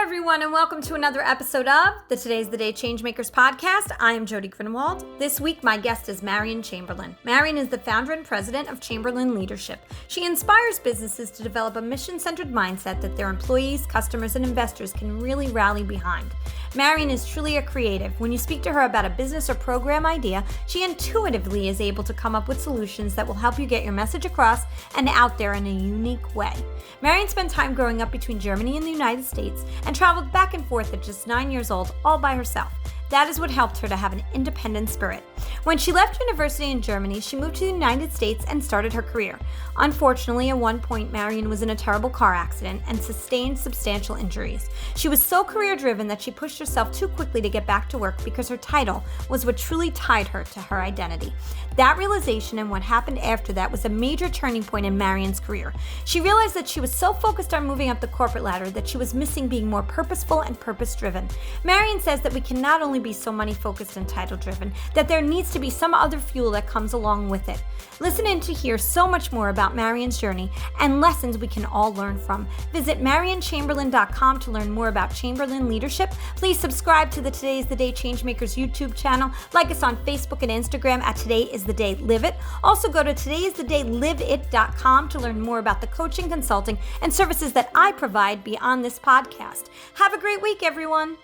everyone, and welcome to another episode of the Today's the Day Changemakers Podcast. I am Jody Grinwald. This week, my guest is Marion Chamberlain. Marion is the founder and president of Chamberlain Leadership. She inspires businesses to develop a mission-centered mindset that their employees, customers, and investors can really rally behind. Marion is truly a creative. When you speak to her about a business or program idea, she intuitively is able to come up with solutions that will help you get your message across and out there in a unique way. Marion spent time growing up between Germany and the United States and traveled back and forth at just 9 years old, all by herself. That is what helped her to have an independent spirit. When she left university in Germany, she moved to the United States and started her career. Unfortunately, at one point, Marion was in a terrible car accident and sustained substantial injuries. She was so career-driven that she pushed herself too quickly to get back to work because her title was what truly tied her to her identity. That realization and what happened after that was a major turning point in Marion's career. She realized that she was so focused on moving up the corporate ladder that she was missing being more purposeful and purpose-driven. Marion says that we can not only be so money-focused and title-driven, that there needs to be some other fuel that comes along with it. Listen in to hear so much more about Marion's journey and lessons we can all learn from. Visit MarionChamberlain.com to learn more about Chamberlain Leadership. Please subscribe to the Today's the Day Changemakers YouTube channel. Like us on Facebook and Instagram at Today is the Day Live It. Also go to todaysthedayliveit.com to learn more about the coaching, consulting, and services that I provide beyond this podcast. Have a great week, everyone.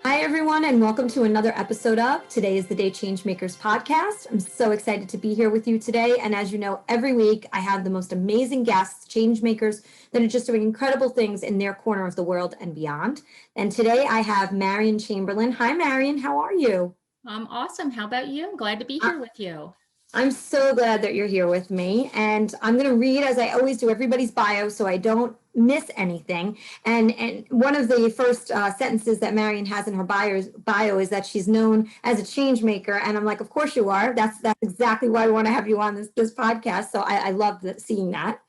Hi, everyone, and welcome to another episode of Today is the Day Changemakers Podcast. I'm so excited to be here with you today. And as you know, every week I have the most amazing guests, changemakers that are just doing incredible things in their corner of the world and beyond. And today I have Marion Chamberlain. Hi, Marion. How are you? I'm awesome. How about you? I'm glad to be here with you. I'm so glad that you're here with me. And I'm going to read, as I always do, everybody's bio so I don't miss anything. And one of the first sentences that Marion has in her bio is that she's known as a change maker. And I'm like, of course you are. That's exactly why I want to have you on this podcast. So I love seeing that.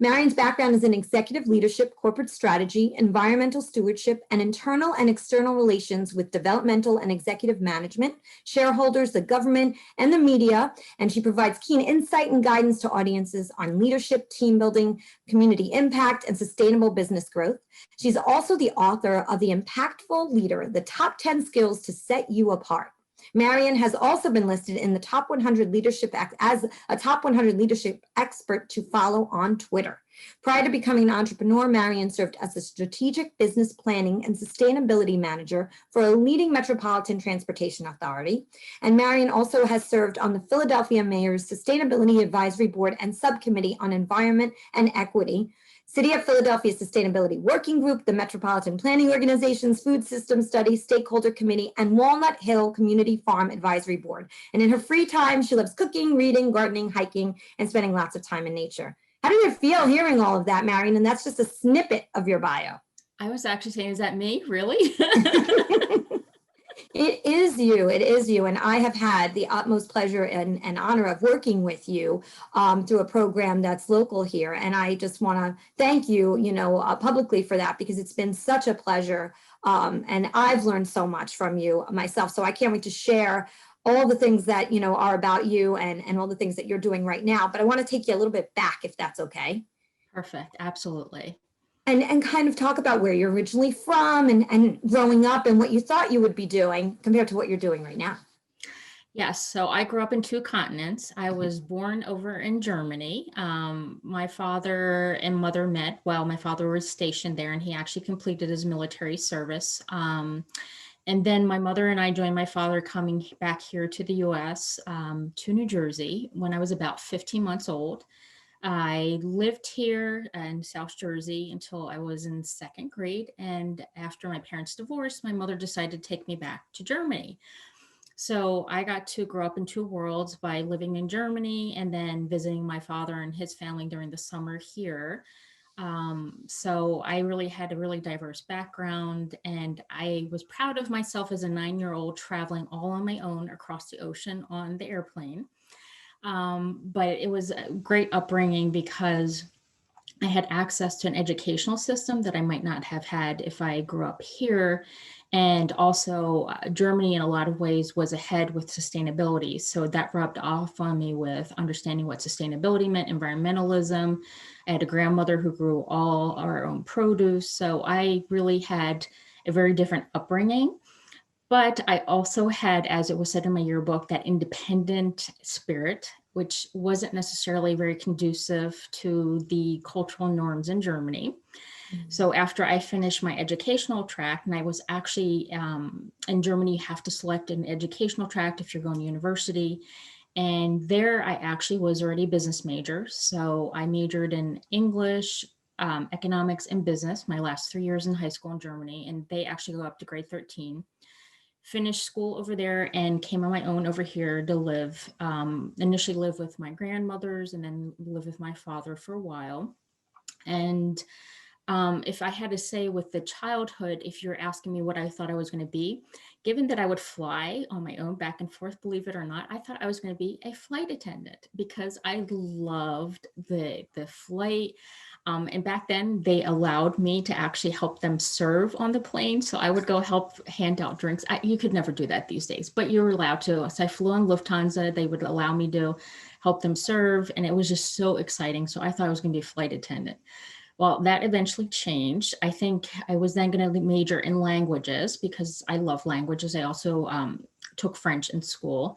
Marion's background is in executive leadership, corporate strategy, environmental stewardship, and internal and external relations with developmental and executive management, shareholders, the government, and the media. And she provides keen insight and guidance to audiences on leadership, team building, community impact, and sustainable business growth. She's also the author of The Impactful Leader, the Top 10 Skills to Set You Apart. Marion has also been listed in the top 100 leadership as a top 100 leadership expert to follow on Twitter. Prior to becoming an entrepreneur, Marion served as a strategic business planning and sustainability manager for a leading metropolitan transportation authority. And Marion also has served on the Philadelphia Mayor's Sustainability Advisory Board and Subcommittee on Environment and Equity, City of Philadelphia Sustainability Working Group, the Metropolitan Planning Organization's Food System Studies Stakeholder Committee, and Walnut Hill Community Farm Advisory Board. And in her free time, she loves cooking, reading, gardening, hiking, and spending lots of time in nature. How do you feel hearing all of that, Marion? And that's just a snippet of your bio. I was actually saying, is that me? Really? It is you. It is you. And I have had the utmost pleasure and honor of working with you through a program that's local here. And I just want to thank you, publicly for that, because it's been such a pleasure. And I've learned so much from you myself. So I can't wait to share all the things that, are about you and all the things that you're doing right now. But I want to take you a little bit back, if that's okay. Perfect. Absolutely. And kind of talk about where you're originally from and growing up and what you thought you would be doing compared to what you're doing right now. Yes. So I grew up in two continents. I was born over in Germany. My father and mother met while my father was stationed there, and he actually completed his military service. And then my mother and I joined my father coming back here to the U.S., to New Jersey when I was about 15 months old. I lived here in South Jersey until I was in second grade. And after my parents divorced, my mother decided to take me back to Germany. So I got to grow up in two worlds by living in Germany and then visiting my father and his family during the summer here. So I really had a really diverse background, and I was proud of myself as a 9-year-old traveling all on my own across the ocean on the airplane. But it was a great upbringing because I had access to an educational system that I might not have had if I grew up here. And also, Germany, in a lot of ways, was ahead with sustainability. So that rubbed off on me with understanding what sustainability meant, environmentalism. I had a grandmother who grew all our own produce. So I really had a very different upbringing. But I also had, as it was said in my yearbook, that independent spirit, which wasn't necessarily very conducive to the cultural norms in Germany. So after I finished my educational track, and I was actually in Germany, you have to select an educational track if you're going to university. And there I actually was already a business major. So I majored in English, economics, and business my last 3 years in high school in Germany. And they actually go up to grade 13. Finished school over there and came on my own over here to live, initially live with my grandmothers and then live with my father for a while. And if I had to say with the childhood, if you're asking me what I thought I was going to be, given that I would fly on my own back and forth, believe it or not, I thought I was going to be a flight attendant because I loved the flight. And back then they allowed me to actually help them serve on the plane. So I would go help hand out drinks. You could never do that these days, but you were allowed to. So I flew on Lufthansa. They would allow me to help them serve. And it was just so exciting. So I thought I was going to be a flight attendant. Well, that eventually changed. I think I was then going to major in languages because I love languages. I also took French in school.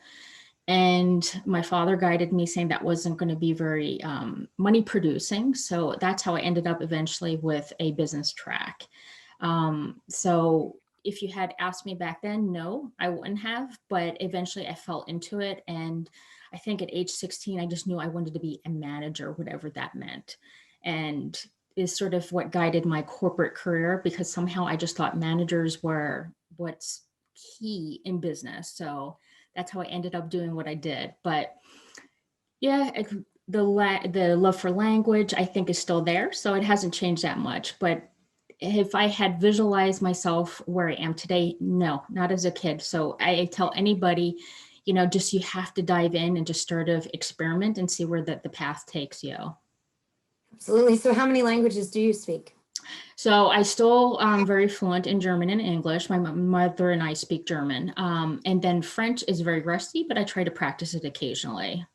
And my father guided me saying that wasn't going to be very money producing. So that's how I ended up eventually with a business track. So if you had asked me back then, no, I wouldn't have. But eventually I fell into it. And I think at age 16, I just knew I wanted to be a manager, whatever that meant. And is sort of what guided my corporate career because somehow I just thought managers were what's key in business. So that's how I ended up doing what I did. But yeah, the love for language, I think, is still there. So it hasn't changed that much. But if I had visualized myself where I am today, no, not as a kid. So I tell anybody, just you have to dive in and just sort of experiment and see where the path takes you. Absolutely. So how many languages do you speak? So I still very fluent in German and English. My mother and I speak German. And then French is very rusty, but I try to practice it occasionally.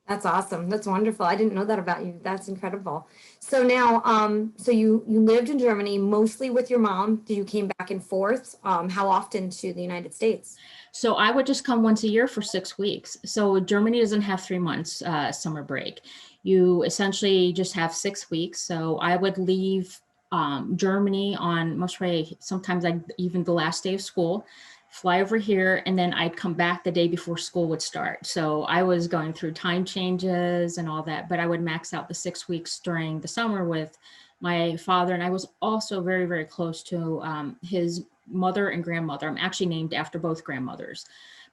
That's awesome. That's wonderful. I didn't know that about you. That's incredible. So now, so you lived in Germany mostly with your mom. You came back and forth? How often to the United States? So I would just come once a year for 6 weeks. So Germany doesn't have 3 months summer break. You essentially just have 6 weeks. So I would leave Germany on most probably sometimes even the last day of school, fly over here, and then I'd come back the day before school would start. So I was going through time changes and all that, but I would max out the 6 weeks during the summer with my father. And I was also very, very close to his mother and grandmother. I'm actually named after both grandmothers,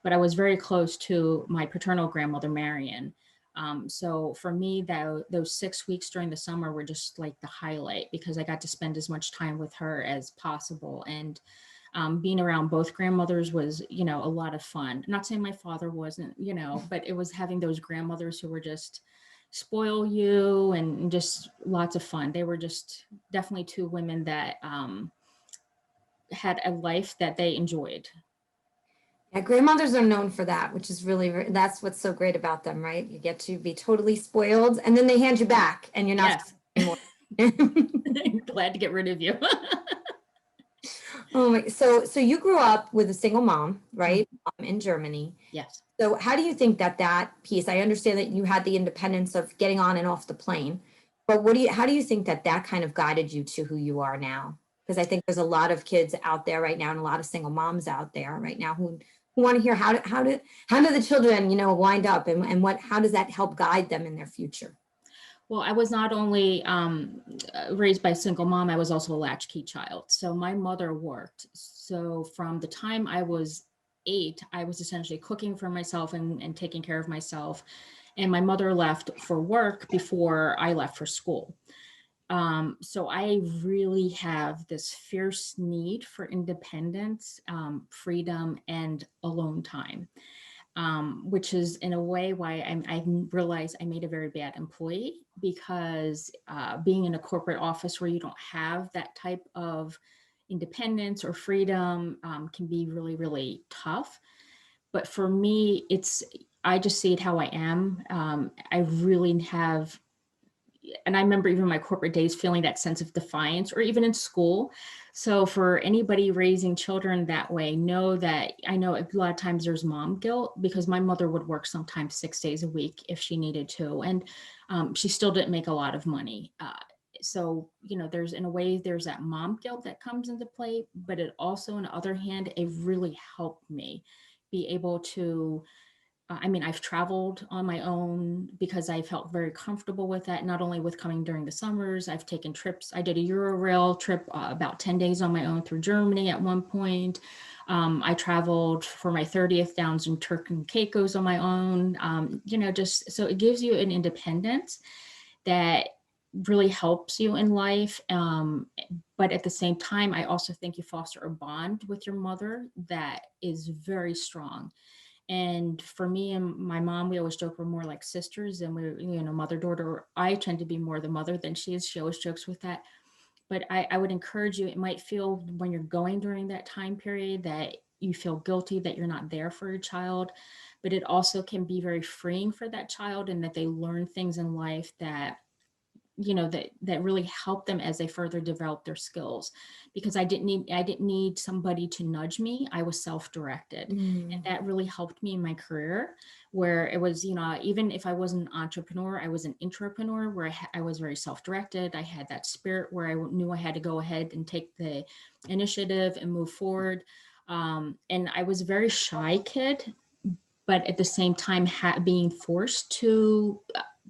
but I was very close to my paternal grandmother, Marion. So for me, those 6 weeks during the summer were just like the highlight because I got to spend as much time with her as possible. And being around both grandmothers was, a lot of fun. Not saying my father wasn't, but it was having those grandmothers who were just spoil you and just lots of fun. They were just definitely two women that had a life that they enjoyed. Yeah, grandmothers are known for that, which is really, that's what's so great about them, right? You get to be totally spoiled and then they hand you back and you're not anymore. Glad to get rid of you. Oh my, so you grew up with a single mom, right? In Germany. Yes. So how do you think that piece, I understand that you had the independence of getting on and off the plane, but how do you think that kind of guided you to who you are now? Because I think there's a lot of kids out there right now and a lot of single moms out there right now who want to hear how do the children, wind up and how does that help guide them in their future? Well, I was not only raised by a single mom, I was also a latchkey child. So my mother worked. So from the time I was 8, I was essentially cooking for myself and taking care of myself. And my mother left for work before I left for school. So I really have this fierce need for independence, freedom, and alone time. which is in a way why I realized I made a very bad employee, because being in a corporate office where you don't have that type of independence or freedom can be really, really tough. But for me, I just see it how I am. I really have, and I remember even my corporate days feeling that sense of defiance, or even in school. So for anybody raising children that way, know that I know a lot of times there's mom guilt, because my mother would work sometimes 6 days a week if she needed to. And she still didn't make a lot of money. So, there's, in a way, there's that mom guilt that comes into play, but it also, on the other hand, it really helped me be able to, I've traveled on my own because I felt very comfortable with that, not only with coming during the summers. I've taken trips. I did a Euro-rail trip about 10 days on my own through Germany at one point. I traveled for my 30th down in Turks and Caicos on my own, just so it gives you an independence that really helps you in life. But at the same time, I also think you foster a bond with your mother that is very strong. And for me and my mom, we always joke we're more like sisters, and we're, mother, daughter. I tend to be more the mother than she is. She always jokes with that. But I would encourage you, it might feel when you're going during that time period that you feel guilty that you're not there for your child, but it also can be very freeing for that child, and that they learn things in life that that really help them as they further develop their skills. Because I didn't need somebody to nudge me. I was self-directed. And that really helped me in my career, where it was, even if I wasn't an entrepreneur, I was an intrapreneur, where I was very self-directed. I had that spirit where I knew I had to go ahead and take the initiative and move forward. And I was a very shy kid, but at the same time, being forced to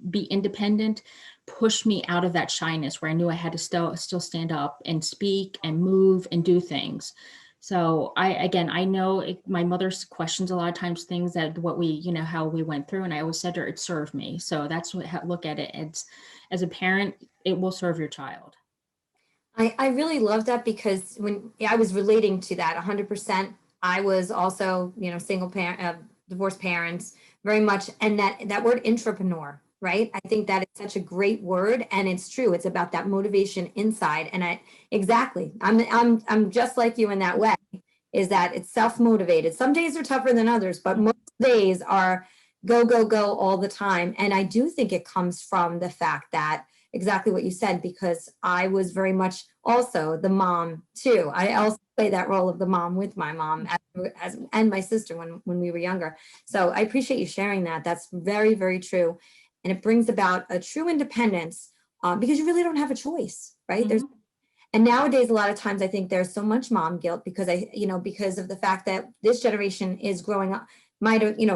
be independent pushed me out of that shyness, where I knew I had to still stand up and speak and move and do things. So I know my mother questions a lot of times things that what we, how we went through. And I always said to her, it served me. So that's what, look at it. It's, as a parent, it will serve your child. I really love that, because when I was relating to that 100%, I was also, single parent, divorced parents, very much. And that word intrapreneur, right? I think that is such a great word, and it's true. It's about that motivation inside. And I'm just like you in that way, is that it's self-motivated. Some days are tougher than others, but most days are go, go, go all the time. And I do think it comes from the fact that exactly what you said, because I was very much also the mom too. I also play that role of the mom with my mom and my sister when we were younger. So I appreciate you sharing that. That's very, very true. And it brings about a true independence because you really don't have a choice, right? Mm-hmm. And nowadays, a lot of times I think there's so much mom guilt because because of the fact that this generation is growing up,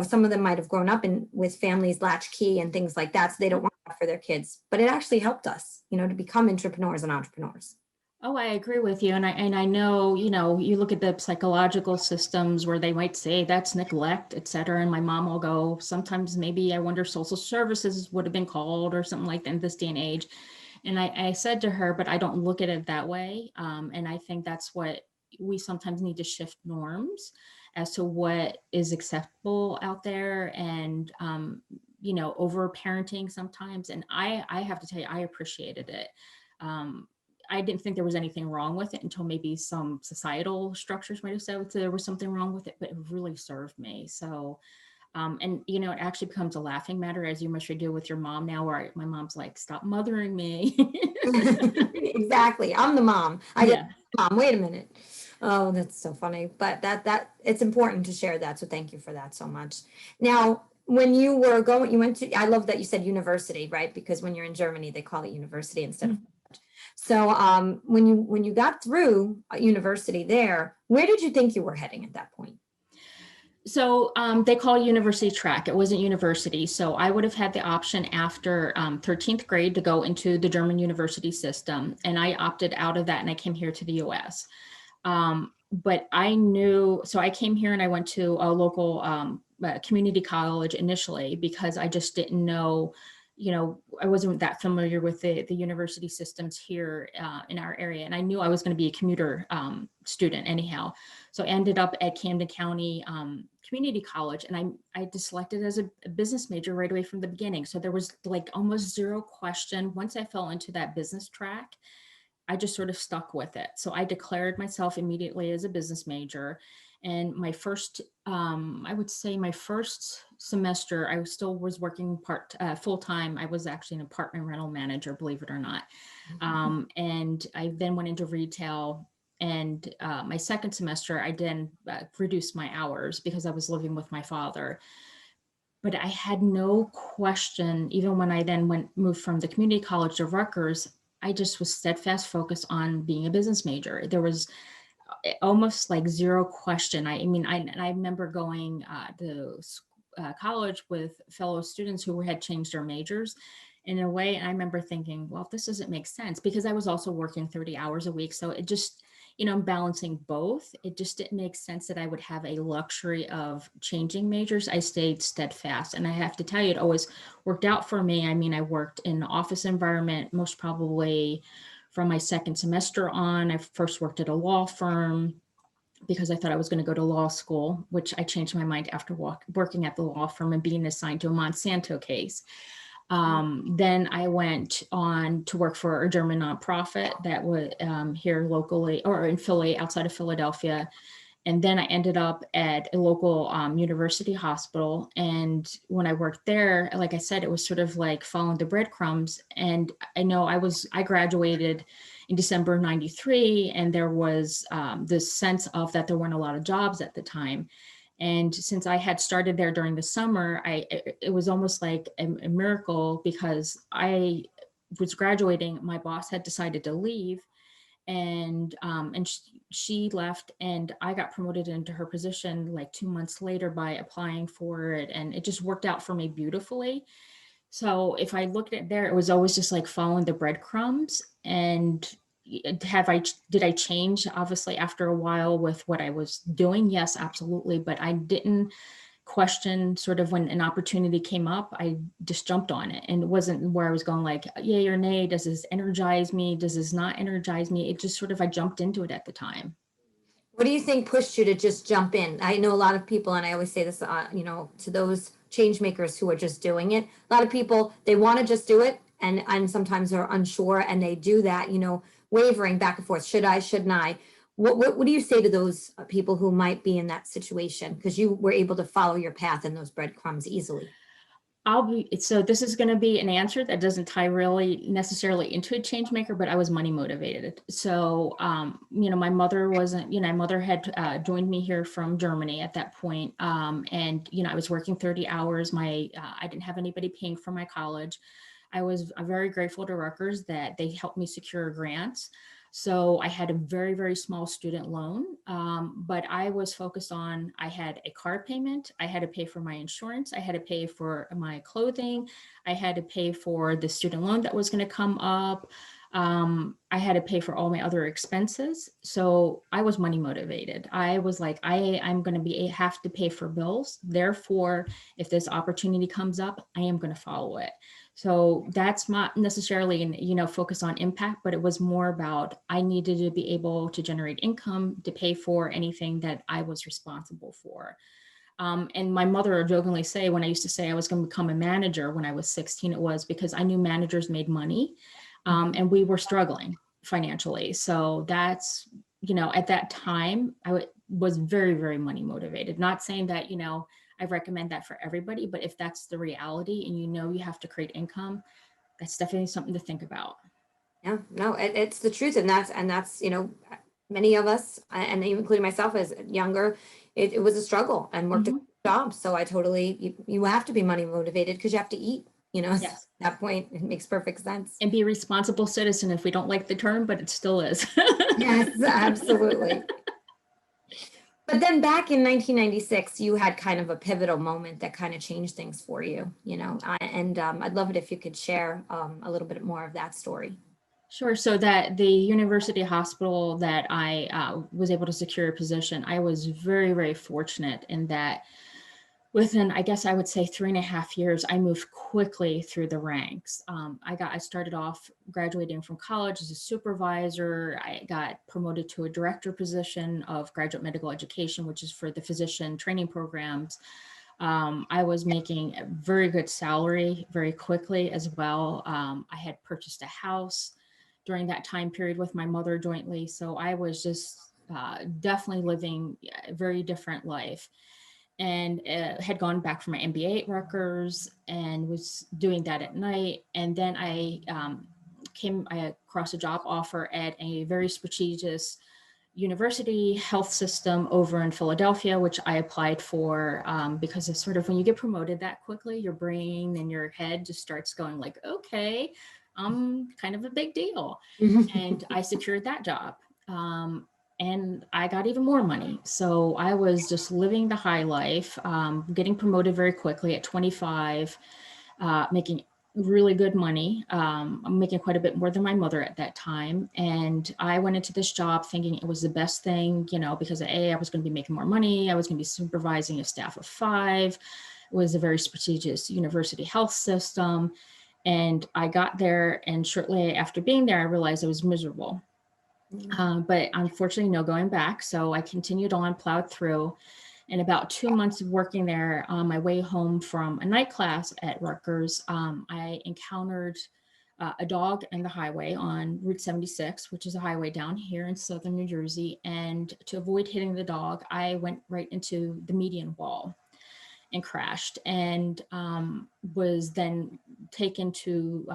some of them might have grown up with families latchkey and things like that. So they don't want that for their kids, but it actually helped us, to become entrepreneurs and entrepreneurs. Oh, I agree with you. And I know, you look at the psychological systems where they might say that's neglect, et cetera. And my mom will go, sometimes maybe I wonder social services would have been called or something like that in this day and age. And I said to her, but I don't look at it that way. And I think that's what we sometimes need to shift norms as to what is acceptable out there, and, over parenting sometimes. And I have to tell you, I appreciated it. I didn't think there was anything wrong with it until maybe some societal structures might have said there was something wrong with it, but it really served me. So, and it actually becomes a laughing matter, as you must deal with your mom now, where my mom's like, stop mothering me. Exactly. I'm the mom. Mom, wait a minute. Oh, that's so funny. But that it's important to share that. So thank you for that so much. Now, when you were I love that you said university, right? Because when you're in Germany, they call it university instead of. So when you got through university there, where did you think you were heading at that point? So they call it university track. It wasn't university. So I would have had the option after 13th grade to go into the German university system. And I opted out of that, and I came here to the US. But so I came here and I went to a local community college initially, because I just didn't know I wasn't that familiar with the university systems here in our area. And I knew I was going to be a commuter student anyhow. So I ended up at Camden County Community College, and I just selected as a business major right away from the beginning. So there was like almost zero question. Once I fell into that business track, I just sort of stuck with it. So I declared myself immediately as a business major. And my first, I would say my first semester, I still was working full time. I was actually an apartment rental manager, believe it or not. And I then went into retail. And my second semester, I then reduced my hours because I was living with my father. But I had no question, even when I then moved from the community college to Rutgers, I just was steadfast focused on being a business major. There was almost like zero question. I remember going to college with fellow students who had changed their majors in a way. And I remember thinking, well, this doesn't make sense, because I was also working 30 hours a week. So it just, I'm balancing both. It just didn't make sense that I would have a luxury of changing majors. I stayed steadfast. And I have to tell you, it always worked out for me. I worked in an office environment, most probably from my second semester on. I first worked at a law firm because I thought I was going to go to law school, which I changed my mind after working at the law firm and being assigned to a Monsanto case. Then I went on to work for a German nonprofit that was here locally, or in Philly, outside of Philadelphia. And then I ended up at a local university hospital. And when I worked there, like I said, it was sort of like following the breadcrumbs. And I know I graduated in December '93, and there was this sense of that there weren't a lot of jobs at the time. And since I had started there during the summer, it was almost like a miracle, because I was graduating. My boss had decided to leave, and she left, and I got promoted into her position like 2 months later by applying for it, and it just worked out for me beautifully. So if I looked at there, it was always just like following the breadcrumbs. And did I change obviously after a while with what I was doing? Yes, absolutely. But I didn't question sort of when an opportunity came up. I just jumped on it, and it wasn't where I was going like, yay or nay, does this energize me? Does this not energize me? It just sort of, I jumped into it at the time. What do you think pushed you to just jump in? I know a lot of people, and I always say this, to those change makers who are just doing it. A lot of people, they want to just do it, and sometimes are unsure, and they do that, wavering back and forth. Should I? Shouldn't I? What do you say to those people who might be in that situation? Because you were able to follow your path in those breadcrumbs easily. So this is going to be an answer that doesn't tie really necessarily into a change maker, but I was money motivated. So, my mother wasn't, my mother had joined me here from Germany at that point. And, I was working 30 hours. I didn't have anybody paying for my college. I was very grateful to Rutgers that they helped me secure grants. So I had a very, very small student loan, but I was focused on, I had a car payment, I had to pay for my insurance, I had to pay for my clothing, I had to pay for the student loan that was going to come up. I had to pay for all my other expenses. So I was money motivated. I was like, I'm going to have to pay for bills. Therefore, if this opportunity comes up, I am going to follow it. So that's not necessarily, focus on impact, but it was more about, I needed to be able to generate income to pay for anything that I was responsible for. And my mother would jokingly say, when I used to say I was going to become a manager when I was 16, it was because I knew managers made money, and we were struggling financially. So that's, at that time, was very, very money motivated. Not saying that, I recommend that for everybody, but if that's the reality and you have to create income, that's definitely something to think about. Yeah, no, it's the truth. And that's, many of us, and even including myself as younger, it was a struggle and worked a job. So I totally, you have to be money motivated because you have to eat, Yes. At that point, it makes perfect sense. And be a responsible citizen, if we don't like the term, but it still is. Yes, absolutely. But then back in 1996, you had kind of a pivotal moment that kind of changed things for you, and I'd love it if you could share a little bit more of that story. Sure. So that the university hospital that I was able to secure a position, I was very, very fortunate in that within, I guess I would say 3.5 years, I moved quickly through the ranks. I started off graduating from college as a supervisor. I got promoted to a director position of graduate medical education, which is for the physician training programs. I was making a very good salary very quickly as well. I had purchased a house during that time period with my mother jointly. So I was just definitely living a very different life, and had gone back for my MBA at Rutgers and was doing that at night. And then I came across a job offer at a very prestigious university health system over in Philadelphia, which I applied for because it's sort of when you get promoted that quickly, your brain and your head just starts going like, okay, I'm kind of a big deal. And I secured that job. And I got even more money. So I was just living the high life, getting promoted very quickly at 25, making really good money. I'm making quite a bit more than my mother at that time. And I went into this job thinking it was the best thing, because I was going to be making more money. I was going to be supervising a staff of 5. It was a very prestigious university health system. And I got there, and shortly after being there, I realized I was miserable. But unfortunately, no going back. So I continued on, plowed through. And about 2 months of working there, on my way home from a night class at Rutgers, I encountered a dog in the highway on Route 76, which is a highway down here in southern New Jersey. And to avoid hitting the dog, I went right into the median wall and crashed, and was then taken to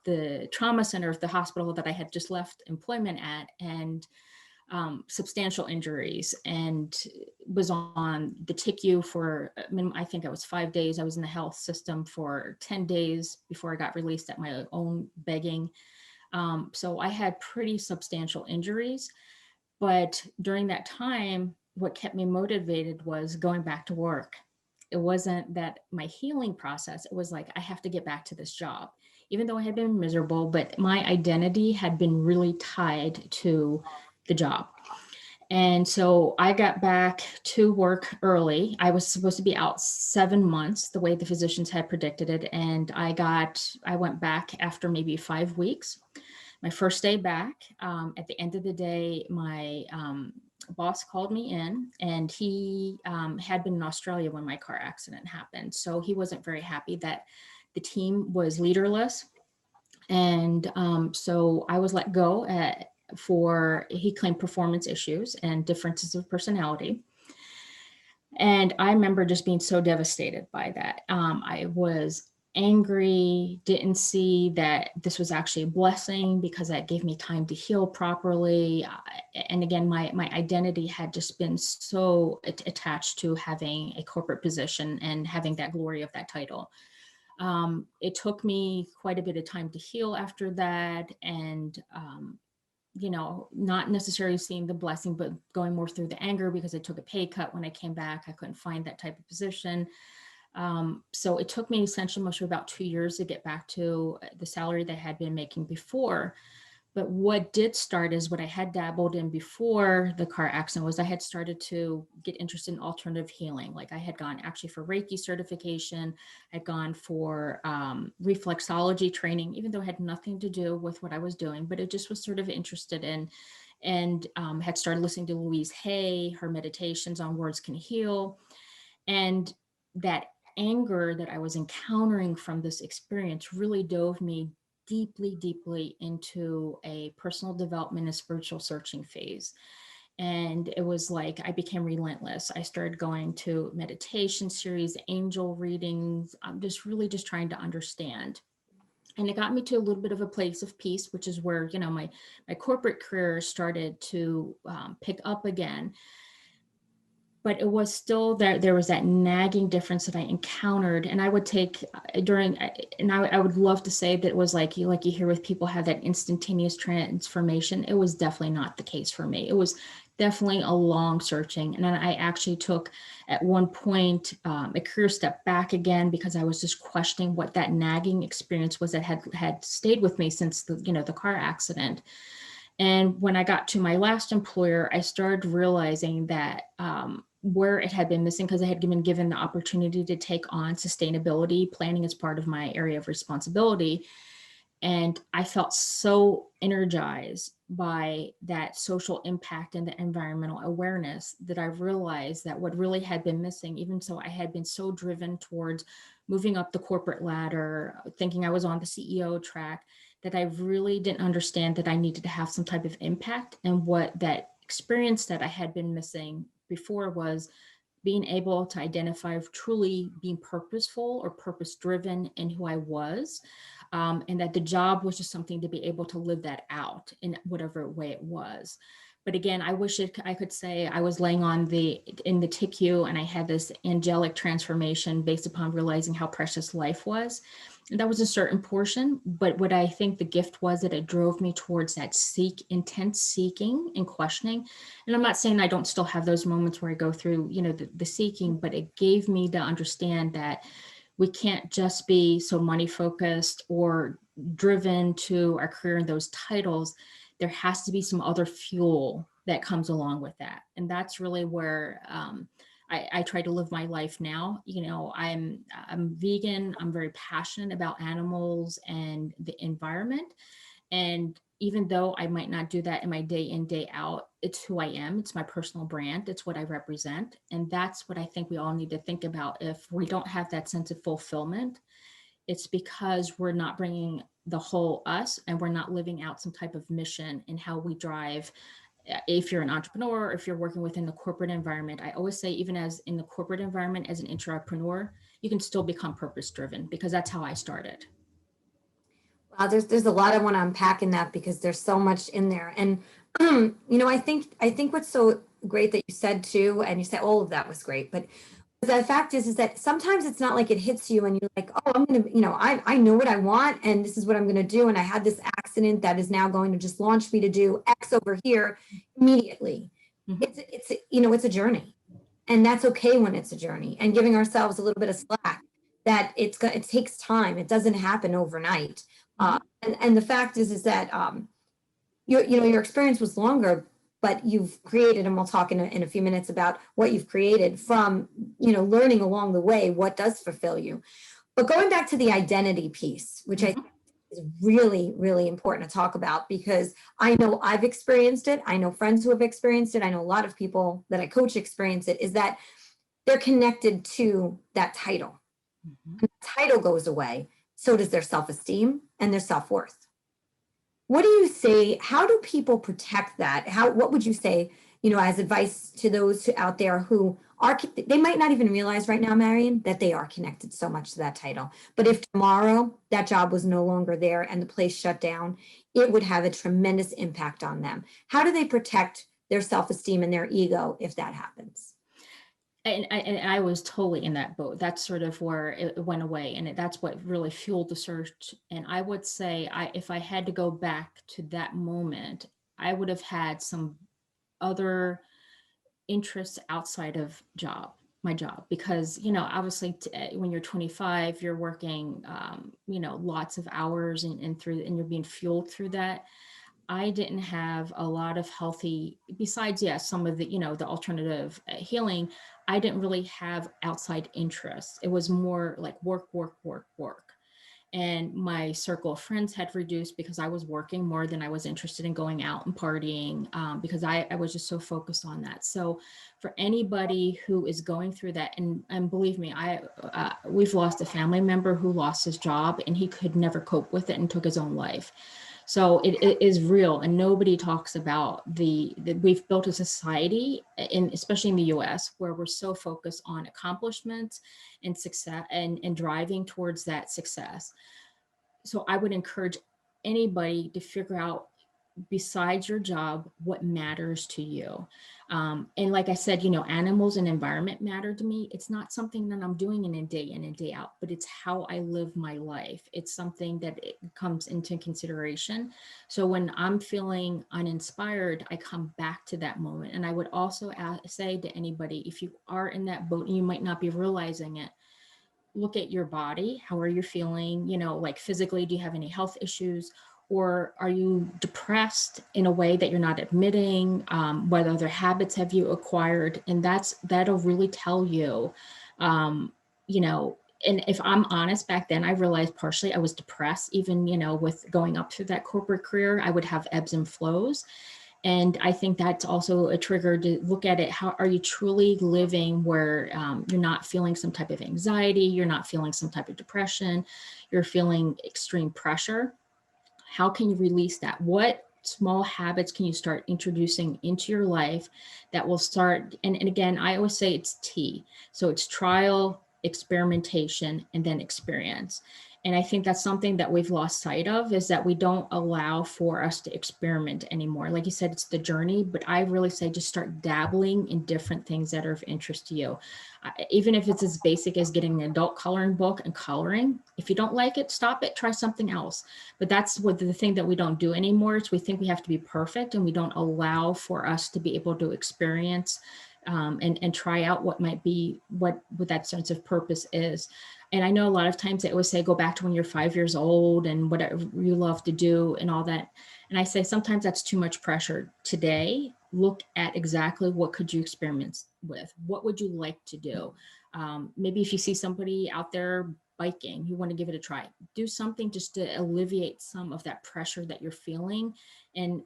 the trauma center of the hospital that I had just left employment at, and substantial injuries, and was on the TICU for, I think it was 5 days. I was in the health system for 10 days before I got released at my own begging. So I had pretty substantial injuries, but during that time, what kept me motivated was going back to work. It wasn't that my healing process, it was like, I have to get back to this job. Even though I had been miserable, but my identity had been really tied to the job. And so I got back to work early. I was supposed to be out 7 months, the way the physicians had predicted it. And I went back after maybe 5 weeks. My first day back, at the end of the day, my boss called me in, and he had been in Australia when my car accident happened. So he wasn't very happy that the team was leaderless. And so I was let go he claimed performance issues and differences of personality. And I remember just being so devastated by that. I was angry, didn't see that this was actually a blessing because that gave me time to heal properly. And again, my identity had just been so attached to having a corporate position and having that glory of that title. It took me quite a bit of time to heal after that. And, not necessarily seeing the blessing, but going more through the anger because I took a pay cut when I came back. I couldn't find that type of position. So it took me essentially most of about 2 years to get back to the salary that I had been making before. But what did start is what I had dabbled in before the car accident was I had started to get interested in alternative healing. Like I had gone actually for Reiki certification. I'd gone for reflexology training, even though it had nothing to do with what I was doing, but it just was sort of interested in, and had started listening to Louise Hay, her meditations on Words Can Heal. And that anger that I was encountering from this experience really dove me deeply into a personal development and spiritual searching phase. And it was like I became relentless. I started going to meditation series, angel readings. I'm just trying to understand. And it got me to a little bit of a place of peace, which is where, my corporate career started to pick up again. But it was still there was that nagging difference that I encountered. And I would take I would love to say that it was like you hear with people have that instantaneous transformation. It was definitely not the case for me. It was definitely a long searching. And then I actually took at one point a career step back again, because I was just questioning what that nagging experience was that had stayed with me since the car accident. And when I got to my last employer, I started realizing that where it had been missing, because I had been given the opportunity to take on sustainability planning as part of my area of responsibility. And I felt so energized by that social impact and the environmental awareness that I realized that what really had been missing, even so I had been so driven towards moving up the corporate ladder, thinking I was on the CEO track, that I really didn't understand that I needed to have some type of impact. And what that experience that I had been missing before was being able to identify truly being purposeful or purpose driven in who I was. And that the job was just something to be able to live that out in whatever way it was. But again, I wish I could say I was laying in the TICU and I had this angelic transformation based upon realizing how precious life was. And that was a certain portion, but what I think the gift was that it drove me towards that intense seeking and questioning. And I'm not saying I don't still have those moments where I go through, the seeking, but it gave me to understand that we can't just be so money focused or driven to our career and those titles. There has to be some other fuel that comes along with that. And that's really where I try to live my life now. I'm vegan. I'm very passionate about animals and the environment. And even though I might not do that in my day in, day out, it's who I am. It's my personal brand. It's what I represent. And that's what I think we all need to think about. If we don't have that sense of fulfillment, it's because we're not bringing the whole us and we're not living out some type of mission in how we drive. If you're an entrepreneur, if you're working within the corporate environment, I always say, even as in the corporate environment, as an intrapreneur, you can still become purpose driven, because that's how I started. Wow, there's a lot I want to unpack in that, because there's so much in there. And I think what's so great that you said too, and you said all of that was great, but the fact is that sometimes it's not like it hits you and you're like, oh, I'm gonna, I know what I want and this is what I'm gonna do, and I had this accident that is now going to just launch me to do X over here immediately. Mm-hmm. It's a journey, and that's okay when it's a journey, and giving ourselves a little bit of slack that it takes time. It doesn't happen overnight. And the fact is that your experience was longer, but you've created, and we'll talk in a few minutes about what you've created from learning along the way what does fulfill you. But going back to the identity piece, which I think is really, really important to talk about, because I know I've experienced it. I know friends who have experienced it. I know a lot of people that I coach experience it, is that they're connected to that title. When the title goes away, so does their self-esteem and their self-worth. What do you say? How do people protect that? What would you say, as advice to those out there who they might not even realize right now, Marion, that they are connected so much to that title. But if tomorrow that job was no longer there and the place shut down, it would have a tremendous impact on them. How do they protect their self-esteem and their ego if that happens? And I was totally in that boat. That's sort of where it went away. And that's what really fueled the search. And I would say, if I had to go back to that moment, I would have had some other interests outside of my job, because, obviously when you're 25, you're working, lots of hours and you're being fueled through that. I didn't have a lot of healthy, besides, some of the, the alternative healing, I didn't really have outside interests. It was more like work. And my circle of friends had reduced because I was working more than I was interested in going out and partying, because I was just so focused on that. So for anybody who is going through that, and believe me, we've lost a family member who lost his job and he could never cope with it and took his own life. So it is real, and nobody talks about that we've built a society, especially in the US, where we're so focused on accomplishments and success and driving towards that success. So I would encourage anybody to figure out, besides your job, what matters to you. And like I said, animals and environment matter to me. It's not something that I'm doing in and day out, but it's how I live my life. It's something that it comes into consideration. So when I'm feeling uninspired, I come back to that moment. And I would also say to anybody, if you are in that boat and you might not be realizing it, look at your body. How are you feeling? Like physically, do you have any health issues? Or are you depressed in a way that you're not admitting? What other habits have you acquired? And that'll really tell you, you know, and if I'm honest, back then I realized partially I was depressed, even, you know, with going up through that corporate career, I would have ebbs and flows. And I think that's also a trigger to look at it. How are you truly living where you're not feeling some type of anxiety? You're not feeling some type of depression. You're feeling extreme pressure. How can you release that? What small habits can you start introducing into your life that will start? And again, I always say it's T. So it's trial, experimentation, and then experience. And I think that's something that we've lost sight of, is that we don't allow for us to experiment anymore. Like you said, it's the journey, but I really say just start dabbling in different things that are of interest to you. Even if it's as basic as getting an adult coloring book and coloring. If you don't like it, stop it, try something else. But that's what the thing that we don't do anymore is we think we have to be perfect, and we don't allow for us to be able to experience and try out what might be, what that sense of purpose is. And I know a lot of times they always say, go back to when you're 5 years old and whatever you love to do and all that. And I say, sometimes that's too much pressure. Today, look at exactly what could you experiment with? What would you like to do? Maybe if you see somebody out there biking, you want to give it a try. Do something just to alleviate some of that pressure that you're feeling. And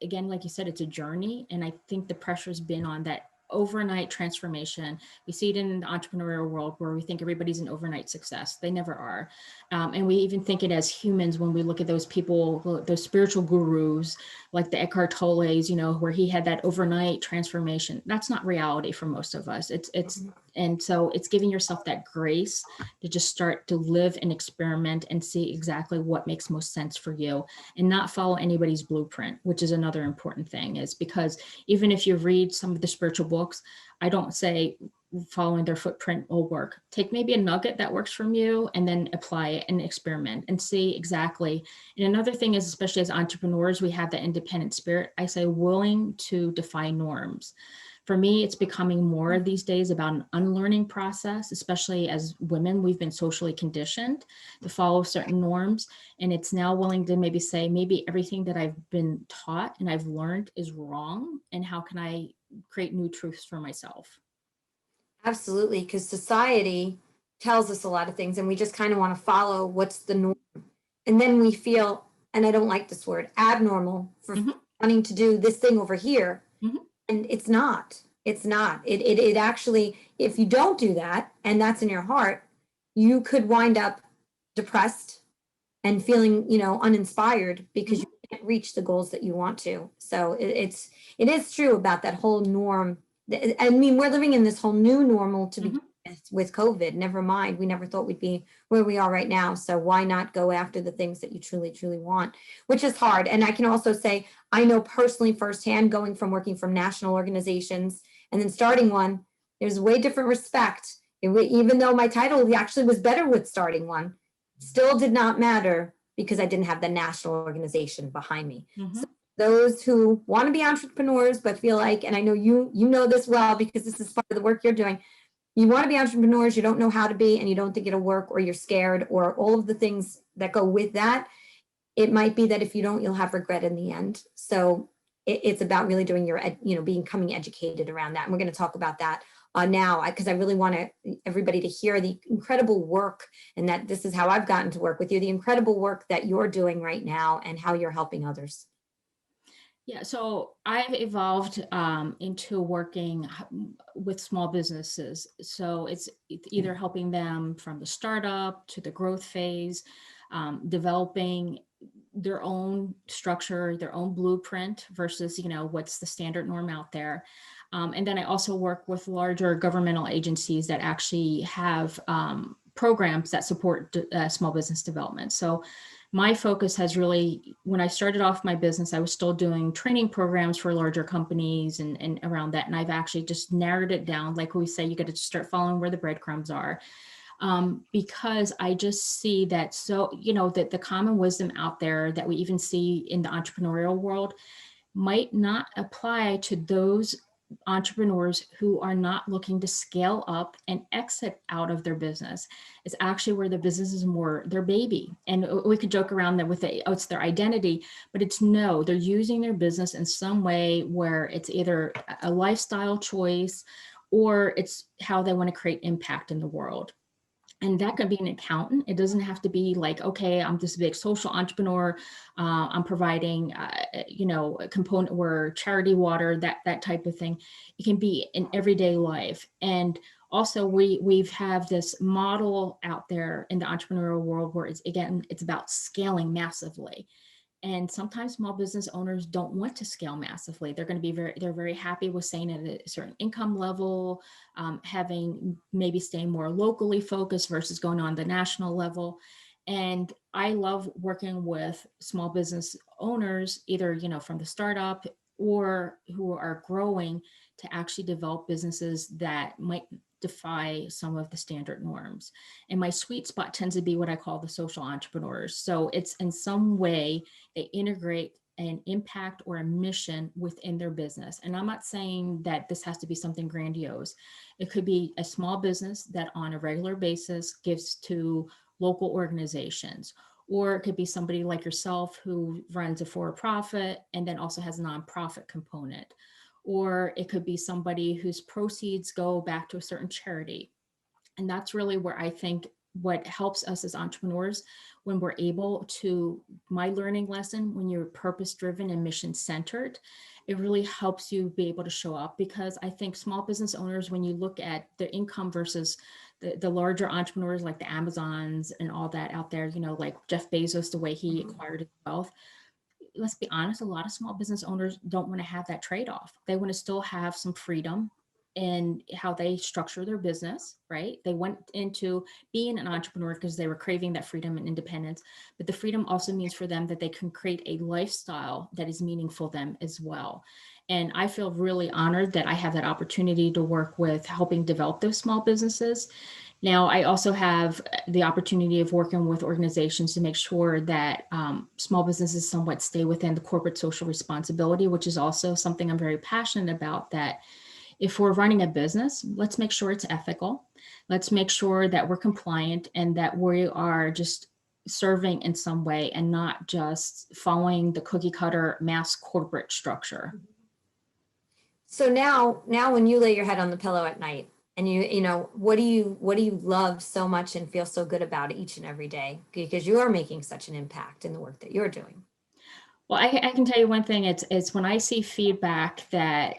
again, like you said, it's a journey. And I think the pressure's been on that overnight transformation. We see it in the entrepreneurial world where we think everybody's an overnight success. They never are. And we even think it as humans when we look at those people, those spiritual gurus, like the Eckhart Tolle's, you know, where he had that overnight transformation. That's not reality for most of us. And so it's giving yourself that grace to just start to live and experiment and see exactly what makes most sense for you, and not follow anybody's blueprint, which is another important thing, is because even if you read some of the spiritual books, I don't say following their footprint will work. Take maybe a nugget that works from you and then apply it and experiment and see exactly. And another thing is, especially as entrepreneurs, we have that independent spirit. I say willing to defy norms. For me, it's becoming more these days about an unlearning process, especially as women. We've been socially conditioned to follow certain norms. And it's now willing to maybe say, maybe everything that I've been taught and I've learned is wrong. And how can I create new truths for myself? Absolutely, because society tells us a lot of things and we just kind of want to follow what's the norm. And then we feel, and I don't like this word, abnormal for wanting to do this thing over here. And it's not. It actually, if you don't do that, and that's in your heart, you could wind up depressed and feeling, uninspired because you can't reach the goals that you want to. So it is true about that whole norm. I mean, we're living in this whole new normal to begin with COVID. Never mind. We never thought we'd be where we are right now. So why not go after the things that you truly, truly want, which is hard. And I can also say, I know personally firsthand, going from working from national organizations and then starting one, there's way different respect. Even though my title actually was better with starting one, still did not matter because I didn't have the national organization behind me. So those who want to be entrepreneurs, but feel like, and I know you know this well because this is part of the work you're doing, you want to be entrepreneurs, you don't know how to be, and you don't think it'll work, or you're scared, or all of the things that go with that. It might be that if you don't, you'll have regret in the end. So it's about really doing becoming educated around that. And we're going to talk about that now, because I really want everybody to hear the incredible work, and that this is how I've gotten to work with you, the incredible work that you're doing right now and how you're helping others. Yeah, so I've evolved into working with small businesses. So it's either helping them from the startup to the growth phase, developing their own structure, their own blueprint versus, what's the standard norm out there. And then I also work with larger governmental agencies that actually have programs that support small business development. So my focus has really, when I started off my business, I was still doing training programs for larger companies and around that. And I've actually just narrowed it down. Like we say, you got to start following where the breadcrumbs are. Because I just see that, that the common wisdom out there that we even see in the entrepreneurial world might not apply to those entrepreneurs who are not looking to scale up and exit out of their business. It's actually where the business is more their baby. And we could joke around that with it's their identity, but it's no, they're using their business in some way where it's either a lifestyle choice or it's how they want to create impact in the world. And that could be an accountant. It doesn't have to be like, okay, I'm this big social entrepreneur. I'm providing, a component where charity water, that type of thing. It can be in everyday life. And also we've have this model out there in the entrepreneurial world where it's about scaling massively. And sometimes small business owners don't want to scale massively. They're going to be they're very happy with staying at a certain income level, having maybe staying more locally focused versus going on the national level. And I love working with small business owners, either, from the startup or who are growing to actually develop businesses that might defy some of the standard norms. And my sweet spot tends to be what I call the social entrepreneurs. So it's in some way they integrate an impact or a mission within their business. And I'm not saying that this has to be something grandiose. It could be a small business that on a regular basis gives to local organizations, or it could be somebody like yourself who runs a for-profit and then also has a nonprofit component. Or it could be somebody whose proceeds go back to a certain charity. And that's really where I think what helps us as entrepreneurs, when we're able to, my learning lesson, when you're purpose-driven and mission-centered, it really helps you be able to show up. Because I think small business owners, when you look at the income versus the larger entrepreneurs like the Amazons and all that out there, like Jeff Bezos, the way he acquired his wealth, let's be honest, a lot of small business owners don't want to have that trade-off. They want to still have some freedom in how they structure their business, right? They went into being an entrepreneur because they were craving that freedom and independence, but the freedom also means for them that they can create a lifestyle that is meaningful to them as well. And I feel really honored that I have that opportunity to work with helping develop those small businesses. Now, I also have the opportunity of working with organizations to make sure that small businesses somewhat stay within the corporate social responsibility, which is also something I'm very passionate about, that if we're running a business, let's make sure it's ethical. Let's make sure that we're compliant and that we are just serving in some way and not just following the cookie cutter mass corporate structure. So now when you lay your head on the pillow at night, and what do you love so much and feel so good about each and every day? Because you are making such an impact in the work that you're doing. Well, I can tell you one thing. It's when I see feedback that,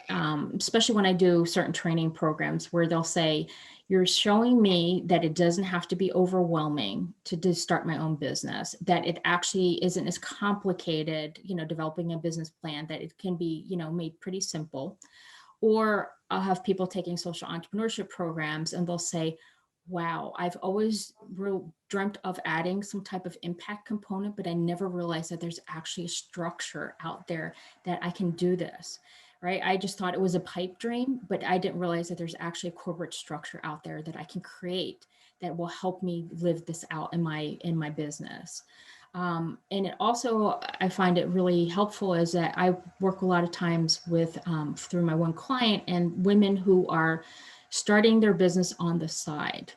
especially when I do certain training programs where they'll say, you're showing me that it doesn't have to be overwhelming to start my own business, that it actually isn't as complicated, developing a business plan, that it can be, made pretty simple. Or I'll have people taking social entrepreneurship programs and they'll say, wow, I've always dreamt of adding some type of impact component, but I never realized that there's actually a structure out there that I can do this, right? I just thought it was a pipe dream, but I didn't realize that there's actually a corporate structure out there that I can create that will help me live this out in my business. And it also, I find it really helpful is that I work a lot of times with, through my one client, and women who are starting their business on the side,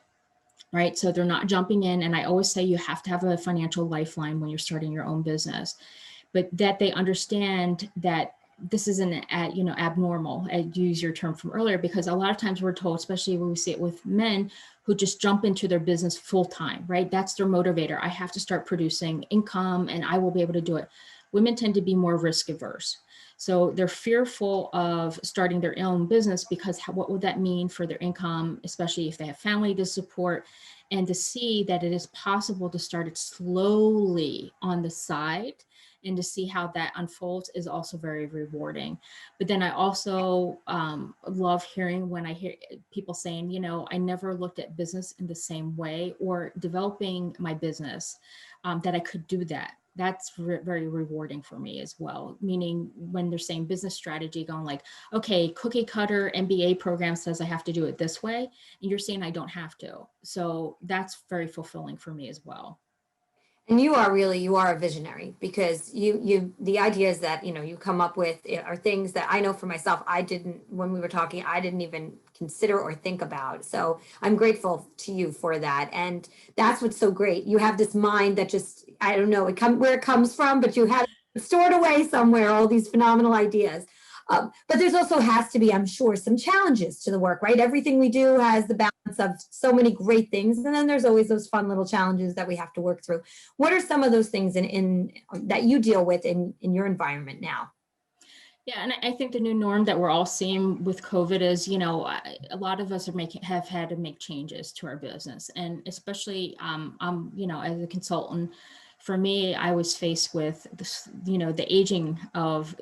right? So they're not jumping in. And I always say you have to have a financial lifeline when you're starting your own business, but that they understand that this isn't abnormal. I use your term from earlier, because a lot of times we're told, especially when we see it with men who just jump into their business full time, right? That's their motivator. I have to start producing income and I will be able to do it. Women tend to be more risk averse. So they're fearful of starting their own business because what would that mean for their income, especially if they have family to support, and to see that it is possible to start it slowly on the side and to see how that unfolds is also very rewarding. But then I also love hearing when I hear people saying, I never looked at business in the same way, or developing my business, that I could do that. That's very rewarding for me as well. Meaning when they're saying business strategy, going like, okay, cookie cutter MBA program says I have to do it this way, and you're saying I don't have to. So that's very fulfilling for me as well. And you are a visionary, because the ideas that, you come up with are things that I know for myself, when we were talking, I didn't even consider or think about. So I'm grateful to you for that. And that's what's so great. You have this mind that just, I don't know where it comes from, but you had it stored away somewhere, all these phenomenal ideas. But there's also has to be, I'm sure, some challenges to the work, right? Everything we do has the balance of so many great things. And then there's always those fun little challenges that we have to work through. What are some of those things in that you deal with in your environment now? Yeah, and I think the new norm that we're all seeing with COVID is, a lot of us have had to make changes to our business, and especially, as a consultant, for me, I was faced with this, the aging of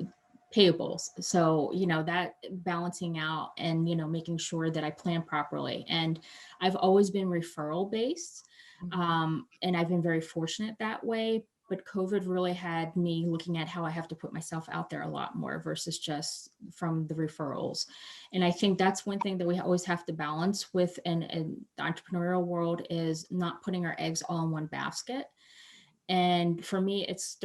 payables. So, that balancing out and, making sure that I plan properly. And I've always been referral based, and I've been very fortunate that way. But COVID really had me looking at how I have to put myself out there a lot more versus just from the referrals. And I think that's one thing that we always have to balance with in the entrepreneurial world, is not putting our eggs all in one basket. And for me, it's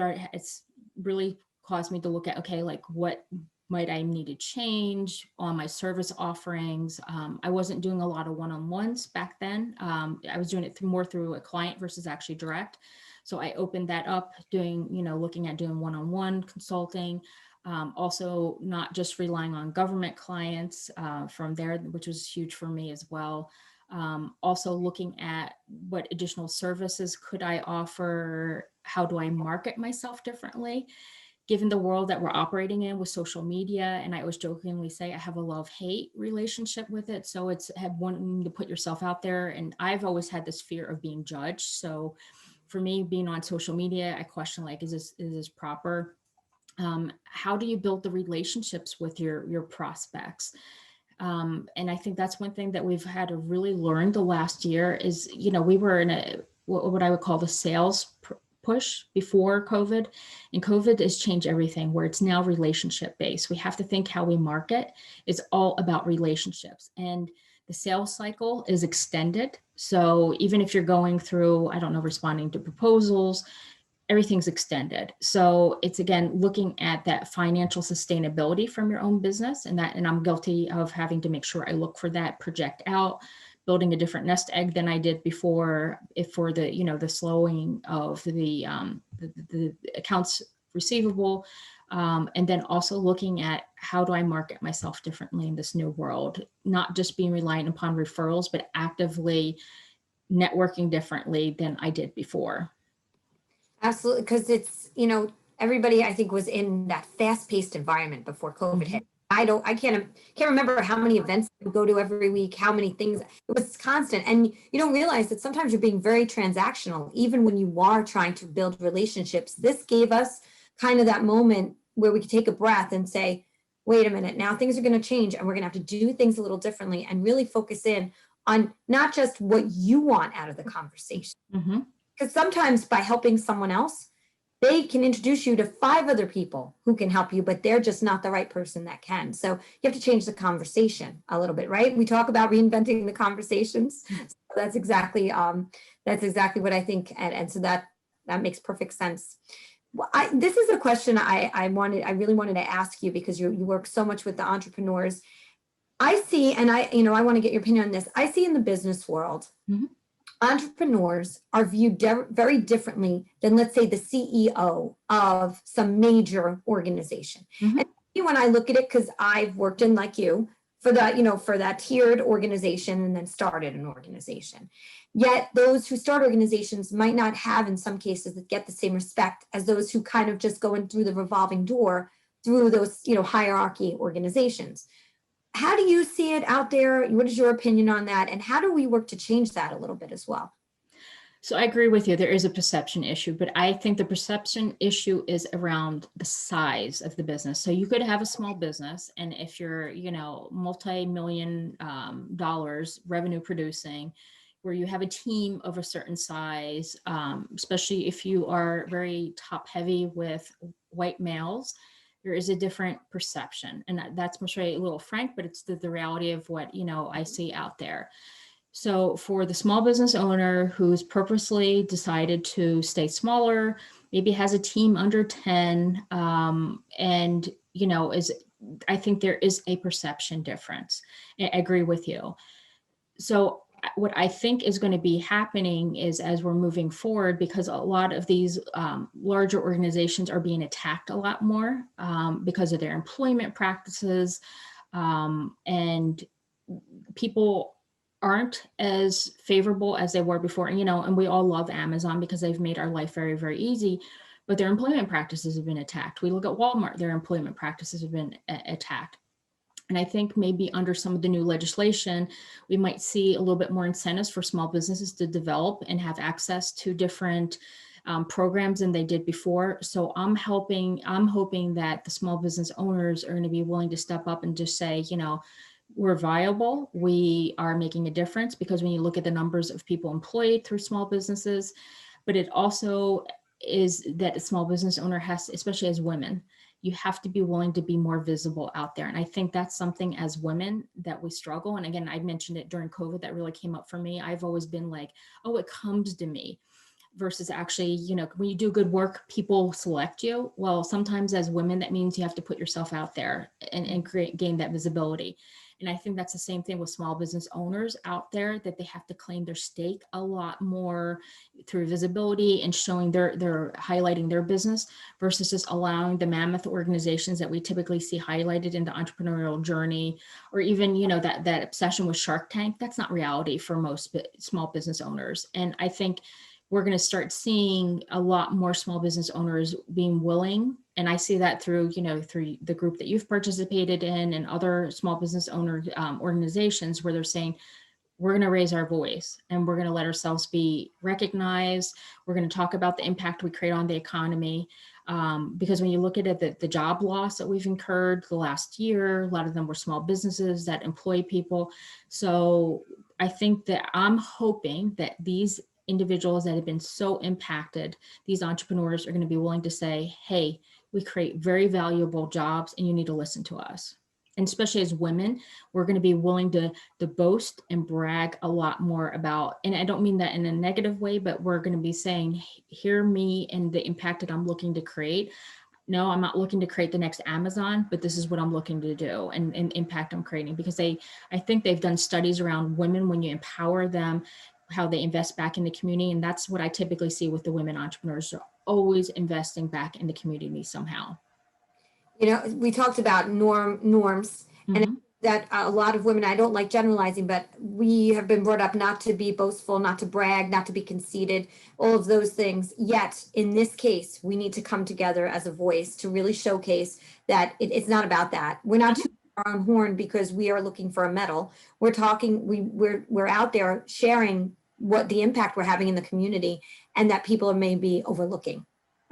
really caused me to look at, okay, like what might I need to change on my service offerings. I wasn't doing a lot of one-on-ones back then. I was doing it more through a client versus actually direct. So I opened that up, looking at doing one-on-one consulting. Also not just relying on government clients from there, which was huge for me as well. Also looking at what additional services could I offer? How do I market myself differently? Given the world that we're operating in with social media, and I always jokingly say I have a love-hate relationship with it. So it's wanting to put yourself out there. And I've always had this fear of being judged. So for me, being on social media, I question, like, is this proper? How do you build the relationships with your prospects? And I think that's one thing that we've had to really learn the last year is, we were in what I would call the sales push before COVID, and COVID has changed everything, where it's now relationship based. We have to think how we market is all about relationships, and the sales cycle is extended. So even if you're going through, responding to proposals, everything's extended. So it's, again, looking at that financial sustainability from your own business, and I'm guilty of having to make sure I look for that, project out, building a different nest egg than I did before, for the, the slowing of the accounts receivable. And then also looking at how do I market myself differently in this new world, not just being reliant upon referrals, but actively networking differently than I did before. Absolutely, because it's, everybody, I think, was in that fast-paced environment before COVID hit. I can't remember how many events we go to every week, how many things. It was constant. And you don't realize that sometimes you're being very transactional, even when you are trying to build relationships. This gave us kind of that moment where we could take a breath and say, wait a minute, now things are going to change, and we're going to have to do things a little differently and really focus in on not just what you want out of the conversation. Because sometimes by helping someone else, they can introduce you to 5 other people who can help you, but they're just not the right person that can. So you have to change the conversation a little bit, right? We talk about reinventing the conversations. So that's exactly what I think. And so that makes perfect sense. Well, this is a question I really wanted to ask you, because you work so much with the entrepreneurs. I see, and I want to get your opinion on this. I see in the business world, entrepreneurs are viewed very differently than, let's say, the CEO of some major organization. And when I look at it, because I've worked in, like you, for that tiered organization and then started an organization. Yet those who start organizations might not have, in some cases, that get the same respect as those who kind of just go in through the revolving door through those, hierarchy organizations. How do you see it out there? What is your opinion on that? And how do we work to change that a little bit as well? So I agree with you. There is a perception issue, but I think the perception issue is around the size of the business. So you could have a small business, and if you're, multi-million dollars revenue producing, where you have a team of a certain size, especially if you are very top heavy with white males, there is a different perception. And that's a little frank, but it's the reality of what, I see out there. So for the small business owner who's purposely decided to stay smaller, maybe has a team under 10, and, I think there is a perception difference. I agree with you. So what I think is going to be happening is, as we're moving forward, because a lot of these larger organizations are being attacked a lot more because of their employment practices, and people aren't as favorable as they were before. And we all love Amazon because they've made our life very, very easy, but their employment practices have been attacked. We look at Walmart, their employment practices have been attacked. And I think maybe under some of the new legislation, we might see a little bit more incentives for small businesses to develop and have access to different programs than they did before. So I'm hoping that the small business owners are going to be willing to step up and just say, we're viable, we are making a difference, because when you look at the numbers of people employed through small businesses, but it also is that a small business owner has, especially as women, you have to be willing to be more visible out there. And I think that's something as women that we struggle. And again, I mentioned it during COVID, that really came up for me. I've always been like, oh, it comes to me, versus actually, when you do good work, people select you. Well, sometimes as women, that means you have to put yourself out there and gain that visibility. And I think that's the same thing with small business owners out there, that they have to claim their stake a lot more through visibility and showing they're highlighting their business, versus just allowing the mammoth organizations that we typically see highlighted in the entrepreneurial journey, or even, that obsession with Shark Tank. That's not reality for most small business owners. And I think we're going to start seeing a lot more small business owners being willing. And I see that through the group that you've participated in and other small business owner organizations, where they're saying, we're going to raise our voice and we're going to let ourselves be recognized. We're going to talk about the impact we create on the economy. Because when you look at it, the job loss that we've incurred the last year, a lot of them were small businesses that employ people. So I think that I'm hoping that these individuals that have been so impacted, these entrepreneurs, are going to be willing to say, hey, we create very valuable jobs and you need to listen to us. And especially as women, we're going to be willing to boast and brag a lot more about, and I don't mean that in a negative way, but we're going to be saying, hear me and the impact that I'm looking to create. No, I'm not looking to create the next Amazon, but this is what I'm looking to do and impact I'm creating. Because I think they've done studies around women, when you empower them, how they invest back in the community. And that's what I typically see with the women entrepreneurs. They're always investing back in the community somehow. We talked about norms, Mm-hmm. and that a lot of women, I don't like generalizing, but we have been brought up not to be boastful, not to brag, not to be conceited, all of those things. Yet in this case, we need to come together as a voice to really showcase that it's not about that. We're not tooting our own horn because we are looking for a medal. We're talking, we're out there sharing what the impact we're having in the community, and that people are maybe overlooking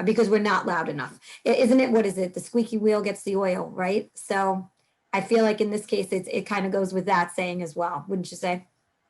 because we're not loud enough. Isn't it? What is it? The squeaky wheel gets the oil, right? So I feel like in this case, it kind of goes with that saying as well. Wouldn't you say?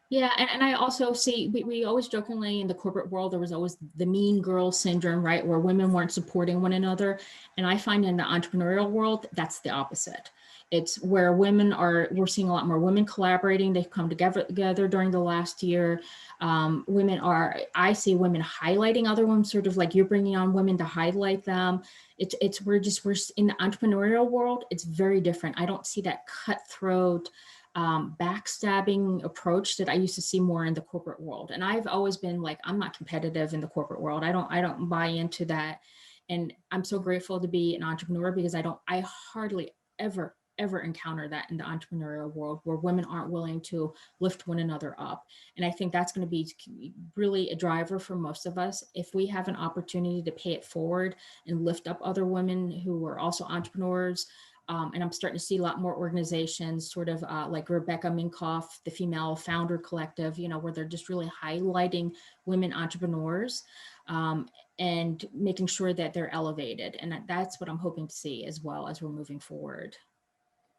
Yeah. And I also see, we always jokingly, in the corporate world, there was always the mean girl syndrome, right? Where women weren't supporting one another. And I find in the entrepreneurial world, that's the opposite. It's where we're seeing a lot more women collaborating. They've come together during the last year. I see women highlighting other women, sort of like you're bringing on women to highlight them. We're in the entrepreneurial world, it's very different. I don't see that cutthroat, backstabbing approach that I used to see more in the corporate world. And I've always been like, I'm not competitive in the corporate world. I don't buy into that. And I'm so grateful to be an entrepreneur, because I hardly ever encounter that in the entrepreneurial world, where women aren't willing to lift one another up. And I think that's going to be really a driver for most of us. If we have an opportunity to pay it forward and lift up other women who are also entrepreneurs. And I'm starting to see a lot more organizations, sort of like Rebecca Minkoff, the Female Founder Collective, where they're just really highlighting women entrepreneurs, and making sure that they're elevated. And that's what I'm hoping to see as well as we're moving forward.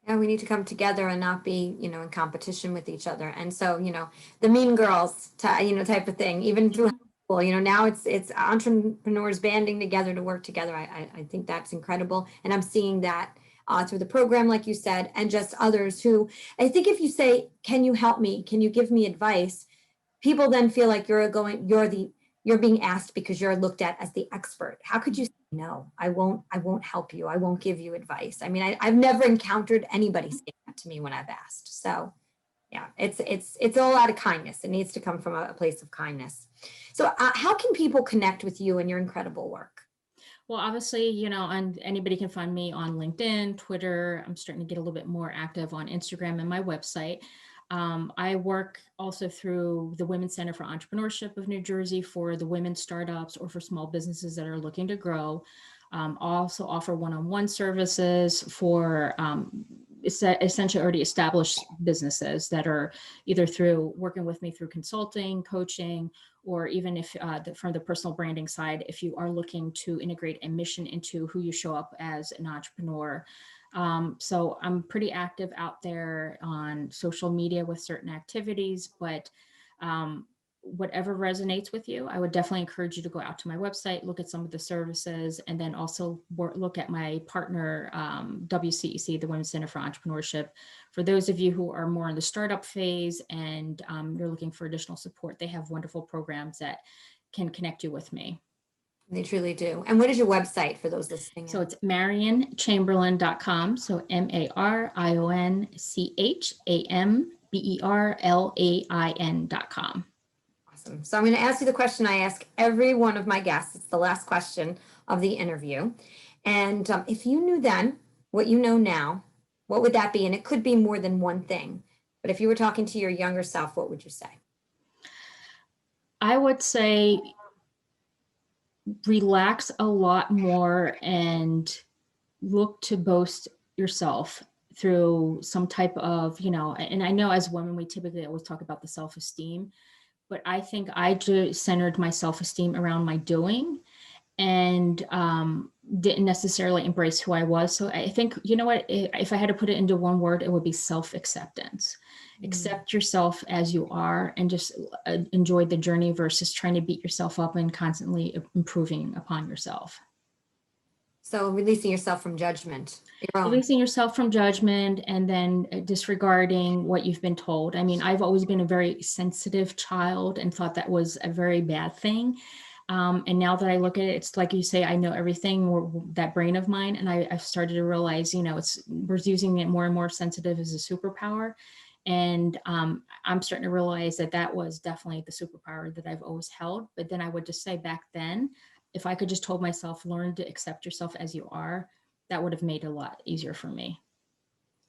And we need to come together and not be, in competition with each other. And so, the mean girls, type of thing, even through high school, now it's entrepreneurs banding together to work together. I think that's incredible. And I'm seeing that through the program, like you said, and just others who, I think if you say, can you help me? Can you give me advice? People then feel like you're being asked because you're looked at as the expert. How could you say, no, I won't help you. I won't give you advice. I mean, I've never encountered anybody saying that to me when I've asked. So yeah, it's all out of kindness. It needs to come from a place of kindness. So how can people connect with you and your incredible work? Well, obviously, and anybody can find me on LinkedIn, Twitter. I'm starting to get a little bit more active on Instagram and my website. I work also through the Women's Center for Entrepreneurship of New Jersey for the women startups or for small businesses that are looking to grow. I also offer one-on-one services for essentially already established businesses that are either through working with me through consulting, coaching, or even if from the personal branding side, if you are looking to integrate a mission into who you show up as an entrepreneur. So I'm pretty active out there on social media with certain activities, but whatever resonates with you, I would definitely encourage you to go out to my website, look at some of the services, and then also look at my partner, WCEC, the Women's Center for Entrepreneurship. For those of you who are more in the startup phase and you're looking for additional support, they have wonderful programs that can connect you with me. They truly do. And what is your website for those listening? So it's marionchamberlain.com. So MarionChamberlain.com. Awesome. So I'm going to ask you the question I ask every one of my guests. It's the last question of the interview. And if you knew then what you know now, what would that be? And it could be more than one thing. But if you were talking to your younger self, what would you say? I would say relax a lot more and look to boast yourself through some type of, and I know as women, we typically always talk about the self-esteem, but I think I just centered my self-esteem around my doing and didn't necessarily embrace who I was. So I think, if I had to put it into one word, it would be self-acceptance. Accept yourself as you are and just enjoy the journey versus trying to beat yourself up and constantly improving upon yourself. So releasing yourself from judgment. Releasing yourself from judgment and then disregarding what you've been told. I mean, I've always been a very sensitive child and thought that was a very bad thing. And now that I look at it, it's like you say, I know everything, that brain of mine. And I've started to realize, we're using it more and more sensitive as a superpower. And I'm starting to realize that was definitely the superpower that I've always held. But then I would just say back then, if I could just told myself, learn to accept yourself as you are, that would have made it a lot easier for me.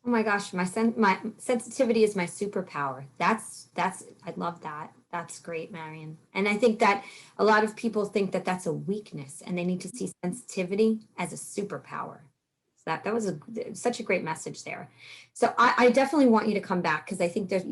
Oh my gosh, my sensitivity is my superpower. That's I love that. That's great, Marion. And I think that a lot of people think that that's a weakness and they need to see sensitivity as a superpower. So that was such a great message there. So I definitely want you to come back because I think that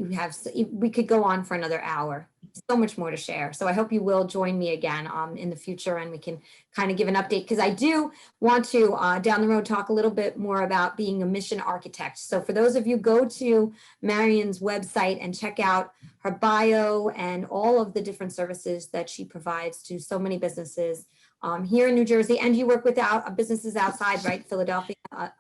we could go on for another hour. So much more to share. So I hope you will join me again in the future and we can kind of give an update because I do want to down the road talk a little bit more about being a mission architect. So for those of you, go to Marion's website and check out her bio and all of the different services that she provides to so many businesses here in New Jersey. And you work with businesses outside, right? Philadelphia,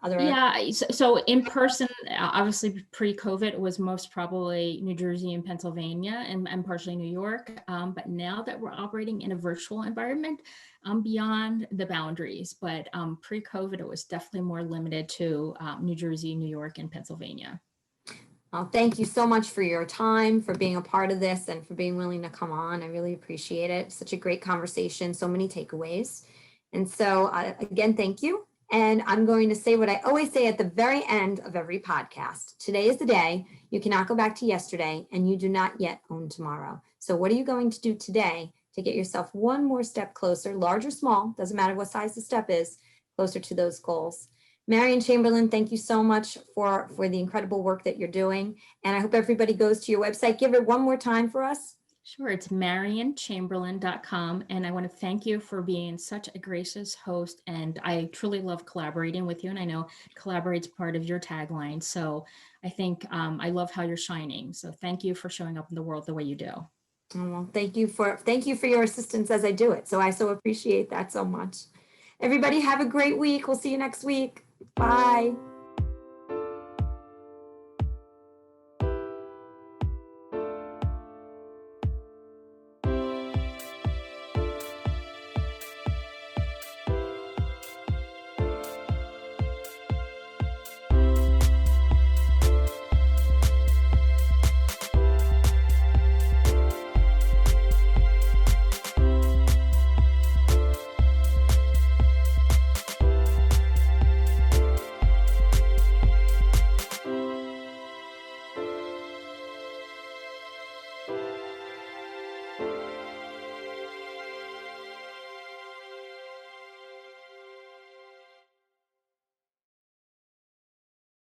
Yeah. So in person, obviously pre-COVID, it was most probably New Jersey and Pennsylvania and partially New York. But now that we're operating in a virtual environment, beyond the boundaries. But pre-COVID, it was definitely more limited to New Jersey, New York, and Pennsylvania. Well, thank you so much for your time, for being a part of this, and for being willing to come on. I really appreciate it. Such a great conversation, so many takeaways. And so again, thank you. And I'm going to say what I always say at the very end of every podcast. Today is the day you cannot go back to yesterday, and you do not yet own tomorrow. So what are you going to do today to get yourself one more step closer, large or small, doesn't matter what size the step is, closer to those goals? Marion Chamberlain, thank you so much for the incredible work that you're doing. And I hope everybody goes to your website. Give it one more time for us. Sure. It's marionchamberlain.com. And I want to thank you for being such a gracious host. And I truly love collaborating with you. And I know collaborate's part of your tagline. So I think I love how you're shining. So thank you for showing up in the world the way you do. Oh, well, thank you for your assistance as I do it. So I so appreciate that so much. Everybody have a great week. We'll see you next week. Bye.